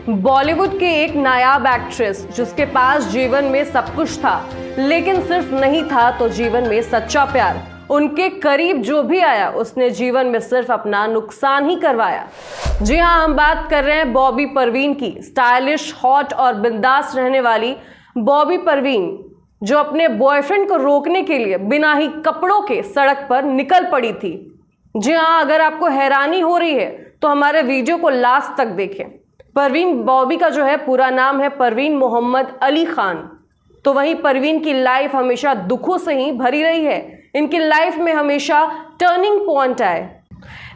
बॉलीवुड की एक नायाब एक्ट्रेस जिसके पास जीवन में सब कुछ था, लेकिन सिर्फ नहीं था तो जीवन में सच्चा प्यार। उनके करीब जो भी आया उसने जीवन में सिर्फ अपना नुकसान ही करवाया। जी हाँ, हम बात कर रहे हैं बॉबी परवीन की। स्टाइलिश, हॉट और बिंदास रहने वाली बॉबी परवीन, जो अपने बॉयफ्रेंड को रोकने के लिए बिना ही कपड़ों के सड़क पर निकल पड़ी थी। जी हाँ, अगर आपको हैरानी हो रही है तो हमारे वीडियो को लास्ट तक देखें। परवीन बॉबी का जो है पूरा नाम है परवीन मोहम्मद अली खान। तो वहीं परवीन की लाइफ हमेशा दुखों से ही भरी रही है। इनकी लाइफ में हमेशा टर्निंग पॉइंट आए,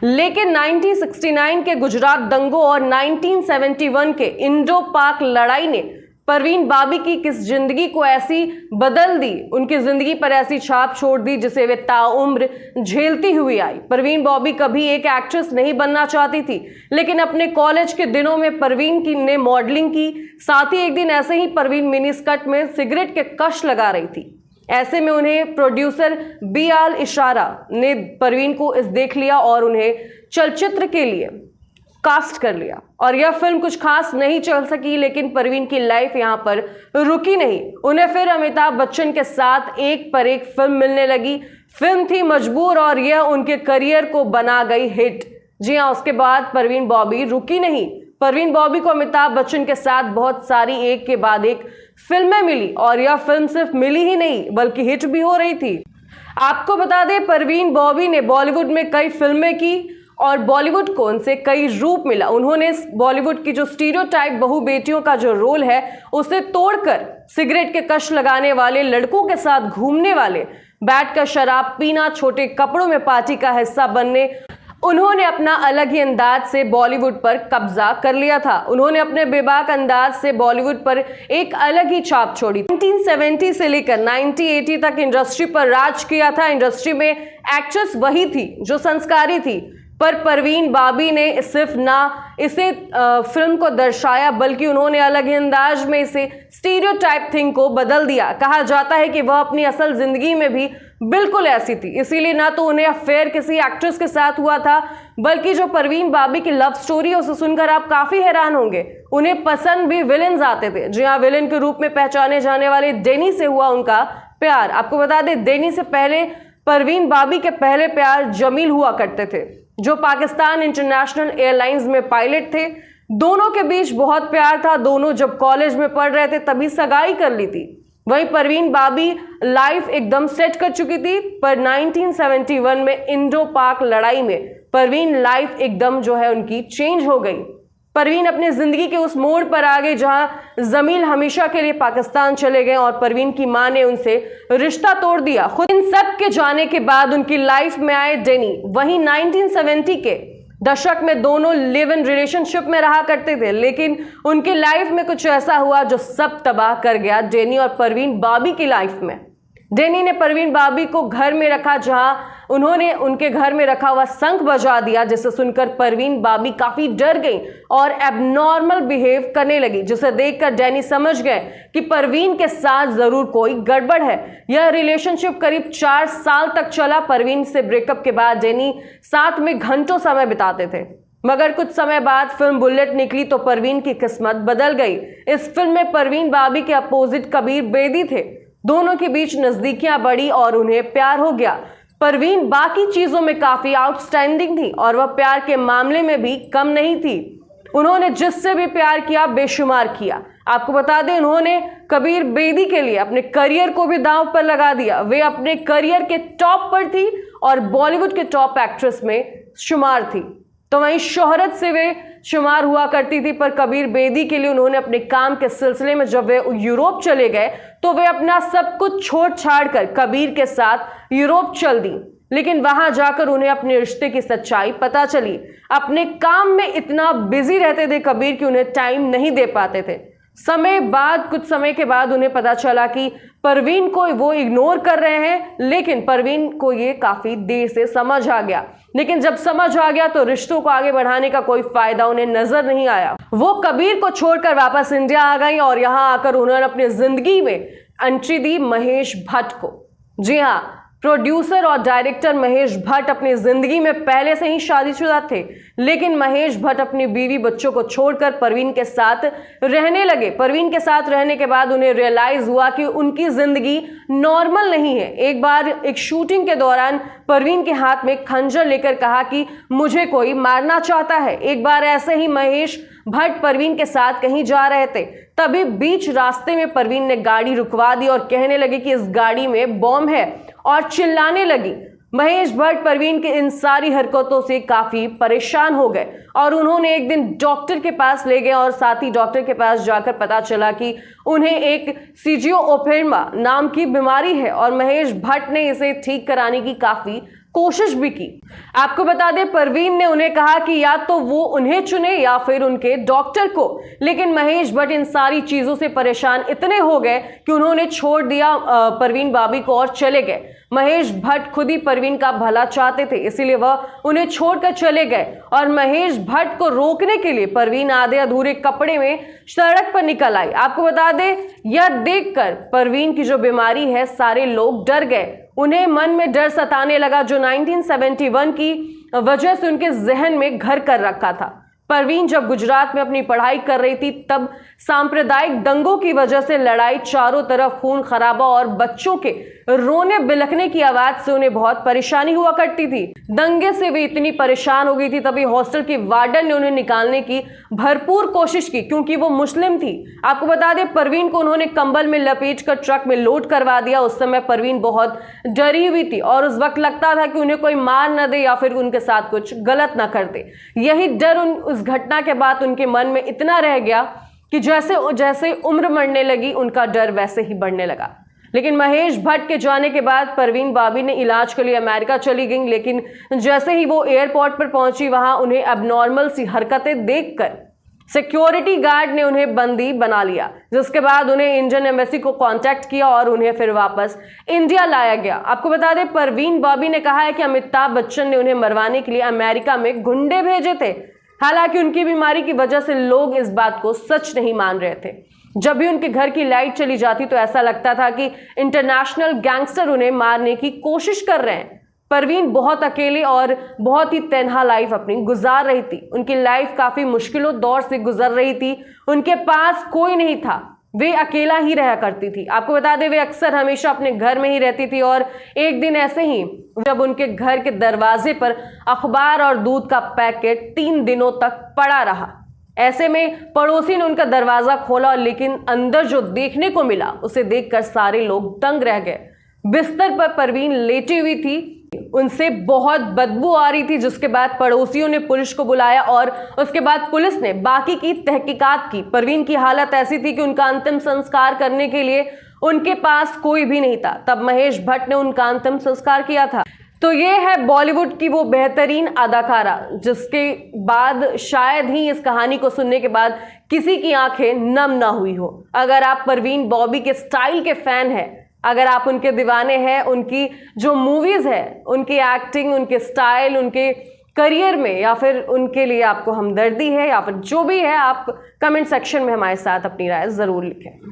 लेकिन 1969 के गुजरात दंगों और 1971 के इंडो पाक लड़ाई ने परवीन बॉबी की किस जिंदगी को ऐसी बदल दी, उनकी जिंदगी पर ऐसी छाप छोड़ दी जिसे वे ताउम्र झेलती हुई आई। परवीन बॉबी कभी एक एक्ट्रेस नहीं बनना चाहती थी, लेकिन अपने कॉलेज के दिनों में परवीन ने मॉडलिंग की। साथ ही एक दिन ऐसे ही परवीन मिनी स्कर्ट में सिगरेट के कश लगा रही थी। ऐसे में उन्हें प्रोड्यूसर बियाल इशारा ने परवीन को देख लिया और उन्हें चलचित्र के लिए कास्ट कर लिया। और यह फिल्म कुछ खास नहीं चल सकी, लेकिन परवीन की लाइफ यहाँ पर रुकी नहीं। उन्हें फिर अमिताभ बच्चन के साथ एक पर एक फिल्म मिलने लगी। फिल्म थी मजबूर और यह उनके करियर को बना गई हिट। जी हाँ, उसके बाद परवीन बॉबी रुकी नहीं। परवीन बॉबी को अमिताभ बच्चन के साथ बहुत सारी एक के बाद एक फिल्में मिली और यह फिल्म सिर्फ मिली ही नहीं बल्कि हिट भी हो रही थी। आपको बता दें, परवीन बॉबी ने बॉलीवुड में कई फिल्में की और बॉलीवुड को उनसे कई रूप मिला। उन्होंने बॉलीवुड की जो स्टीरियोटाइप बहू बेटियों का जो रोल है उसे तोड़कर सिगरेट के कश लगाने वाले, लड़कों के साथ घूमने वाले, बैठकर शराब पीना, छोटे कपड़ों में पार्टी का हिस्सा बनने, उन्होंने अपना अलग ही अंदाज से बॉलीवुड पर कब्जा कर लिया था। उन्होंने अपने बेबाक अंदाज से बॉलीवुड पर एक अलग ही छाप छोड़ी। 1970 से लेकर 1980 तक इंडस्ट्री पर राज किया था। इंडस्ट्री में एक्ट्रेस वही थी जो संस्कारी थी, पर परवीन बॉबी ने सिर्फ ना इसे फिल्म को दर्शाया बल्कि उन्होंने अलग ही अंदाज में इसे स्टीरियोटाइप थिंग को बदल दिया। कहा जाता है कि वह अपनी असल जिंदगी में भी बिल्कुल ऐसी थी, इसीलिए ना तो उन्हें अफेयर किसी एक्ट्रेस के साथ हुआ था, बल्कि जो परवीन बॉबी की लव स्टोरी है उसे सुनकर आप काफी हैरान होंगे। उन्हें पसंद भी विलेन्स आते थे। जी हाँ, विलेन के रूप में पहचाने जाने वाले डेनी से हुआ उनका प्यार। आपको बता दें, डेनी से पहले परवीन बॉबी के पहले प्यार जमील हुआ करते थे, जो पाकिस्तान इंटरनेशनल एयरलाइंस में पायलट थे। दोनों के बीच बहुत प्यार था। दोनों जब कॉलेज में पढ़ रहे थे तभी सगाई कर ली थी। वहीं परवीन बॉबी लाइफ एकदम सेट कर चुकी थी, पर 1971 में इंडो पाक लड़ाई में परवीन लाइफ एकदम जो है उनकी चेंज हो गई। परवीन अपनी जिंदगी के उस मोड़ पर आ गई जहां जमील हमेशा के लिए पाकिस्तान चले गए और परवीन की मां ने उनसे रिश्ता तोड़ दिया। खुद इन सब के जाने के बाद उनकी लाइफ में आए डेनी। वहीं 1970 के दशक में दोनों लिव इन रिलेशनशिप में रहा करते थे, लेकिन उनकी लाइफ में कुछ ऐसा हुआ जो सब तबाह कर गया डेनी और परवीन बॉबी की लाइफ में। डेनी ने परवीन बॉबी को घर में रखा, जहां उन्होंने उनके घर में रखा हुआ शंख बजा दिया, जिसे सुनकर परवीन बॉबी काफी डर गई और एबनॉर्मल बिहेव करने लगी, जिसे देखकर डेनी समझ गए कि परवीन के साथ जरूर कोई गड़बड़ है। यह रिलेशनशिप करीब 4 साल तक चला। परवीन से ब्रेकअप के बाद डेनी साथ में घंटों समय बिताते थे, मगर कुछ समय बाद फिल्म बुलेट निकली तो परवीन की किस्मत बदल गई। इस फिल्म में परवीन बॉबी के अपोजिट कबीर बेदी थे। दोनों के बीच नजदीकियां बढ़ी और उन्हें प्यार हो गया। परवीन बाकी चीजों में काफी आउटस्टैंडिंग थी और वह प्यार के मामले में भी कम नहीं थी। उन्होंने जिससे भी प्यार किया बेशुमार किया। आपको बता दें, उन्होंने कबीर बेदी के लिए अपने करियर को भी दांव पर लगा दिया। वे अपने करियर के टॉप पर थी और बॉलीवुड के टॉप एक्ट्रेस में शुमार थी। तो वहीं शोहरत से वे शुमार हुआ करती थी, पर कबीर बेदी के लिए उन्होंने अपने काम के सिलसिले में जब वे यूरोप चले गए तो वे अपना सब कुछ छोड़ छाड़ कर कबीर के साथ यूरोप चल दी। लेकिन वहां जाकर उन्हें अपने रिश्ते की सच्चाई पता चली। अपने काम में इतना बिजी रहते थे कबीर कि उन्हें टाइम नहीं दे पाते थे। कुछ समय के बाद उन्हें पता चला कि परवीन को वो इग्नोर कर रहे हैं, लेकिन परवीन को ये काफी देर से समझ आ गया। लेकिन जब समझ आ गया तो रिश्तों को आगे बढ़ाने का कोई फायदा उन्हें नजर नहीं आया। वो कबीर को छोड़कर वापस इंडिया आ गई और यहाँ आकर उन्होंने अपनी जिंदगी में एंट्री दी महेश भट्ट को। जी हाँ, प्रोड्यूसर और डायरेक्टर महेश भट्ट अपनी जिंदगी में पहले से ही शादीशुदा थे, लेकिन महेश भट्ट अपनी बीवी बच्चों को छोड़कर परवीन के साथ रहने लगे। परवीन के साथ रहने के बाद उन्हें रियलाइज हुआ कि उनकी जिंदगी नॉर्मल नहीं है। एक बार एक शूटिंग के दौरान परवीन के हाथ में खंजर लेकर कहा कि मुझे कोई मारना चाहता है। एक बार ऐसे ही महेश भट्ट परवीन के साथ कहीं जा रहे थे, तभी बीच रास्ते में परवीन ने गाड़ी रुकवा दी और कहने लगी कि इस गाड़ी में बॉम्ब है और चिल्लाने लगी। महेश भट्ट परवीन की इन सारी हरकतों से काफी परेशान हो गए और उन्होंने एक दिन डॉक्टर के पास ले गए और साथ ही डॉक्टर के पास जाकर पता चला कि उन्हें एक सीजियोफ्रेनिया नाम की बीमारी है और महेश भट्ट ने इसे ठीक कराने की काफी कोशिश भी की। आपको बता दें, परवीन ने उन्हें कहा कि या तो वो उन्हें चुने या फिर उनके डॉक्टर को, लेकिन महेश भट्ट इन सारी चीजों से परेशान इतने हो गए कि उन्होंने छोड़ दिया परवीन भाभी को और चले गए। महेश भट्ट खुद ही परवीन का भला चाहते थे, इसीलिए वह उन्हें छोड़कर चले गए और महेश भट्ट को रोकने के लिए परवीन आधे अधूरे कपड़े में सड़क पर निकल आई। आपको बता दें, यह देखकर परवीन की जो बीमारी है, सारे लोग डर गए। उन्हें मन में डर सताने लगा जो 1971 की वजह से उनके जहन में घर कर रखा था। परवीन जब गुजरात में अपनी पढ़ाई कर रही थी, तब सांप्रदायिक दंगों की वजह से लड़ाई, चारों तरफ खून खराबा और बच्चों के रोने बिलखने की आवाज से उन्हें बहुत परेशानी हुआ करती थी। दंगे से वे इतनी परेशान हो गई थी, तभी हॉस्टल की वार्डन ने उन्हें निकालने की भरपूर कोशिश की, क्योंकि वो मुस्लिम थी। आपको बता दें, परवीन को उन्होंने कंबल में लपेट कर ट्रक में लोड करवा दिया। उस समय परवीन बहुत डरी हुई थी और उस वक्त लगता था कि उन्हें कोई मार न दे या फिर उनके साथ कुछ गलत ना कर दे। यही डर उस घटना के बाद उनके मन में इतना रह गया कि जैसे जैसे उम्र बढ़ने लगी, उनका डर वैसे ही बढ़ने लगा। लेकिन महेश भट्ट के जाने के बाद परवीन भाभी ने इलाज के लिए अमेरिका चली गई, लेकिन जैसे ही वो एयरपोर्ट पर पहुंची, वहां उन्हें अबनॉर्मल सी हरकतें देखकर सिक्योरिटी गार्ड ने उन्हें बंदी बना लिया, जिसके बाद उन्हें इंडियन एम्बेसी को कांटेक्ट किया और उन्हें फिर वापस इंडिया लाया गया। आपको बता दें, परवीन भाभी ने कहा है कि अमिताभ बच्चन ने उन्हें मरवाने के लिए अमेरिका में गुंडे भेजे थे। हालांकि उनकी बीमारी की वजह से लोग इस बात को सच नहीं मान रहे थे। जब भी उनके घर की लाइट चली जाती तो ऐसा लगता था कि इंटरनेशनल गैंगस्टर उन्हें मारने की कोशिश कर रहे हैं। परवीन बहुत अकेले और बहुत ही तन्हा लाइफ अपनी गुजार रही थी। उनकी लाइफ काफी मुश्किलों दौर से गुजर रही थी। उनके पास कोई नहीं था, वे अकेला ही रहा करती थी। आपको बता दें, वे अक्सर हमेशा अपने घर में ही रहती थी और एक दिन ऐसे ही जब उनके घर के दरवाजे पर अखबार और दूध का पैकेट 3 दिनों तक पड़ा रहा। ऐसे में पड़ोसी ने उनका दरवाजा खोला, लेकिन अंदर जो देखने को मिला उसे देखकर सारे लोग दंग रह गए। बिस्तर पर परवीन लेटी हुई थी, उनसे बहुत बदबू आ रही थी, जिसके बाद पड़ोसियों ने पुलिस को बुलाया और उसके बाद पुलिस ने बाकी की तहकीकात की। परवीन की हालत ऐसी थी कि उनका अंतिम संस्कार करने के लिए उनके पास कोई भी नहीं था। तब महेश भट्ट ने उनका अंतिम संस्कार किया था। तो ये है बॉलीवुड की वो बेहतरीन अदाकारा, जिसके बाद शायद ही इस कहानी को सुनने के बाद किसी की आंखें नम ना हुई हो। अगर आप परवीन बॉबी के स्टाइल के फैन हैं, अगर आप उनके दीवाने हैं, उनकी जो मूवीज है, उनकी एक्टिंग, उनके स्टाइल, उनके करियर में, या फिर उनके लिए आपको हमदर्दी है या फिर जो भी है, आप कमेंट सेक्शन में हमारे साथ अपनी राय जरूर लिखें।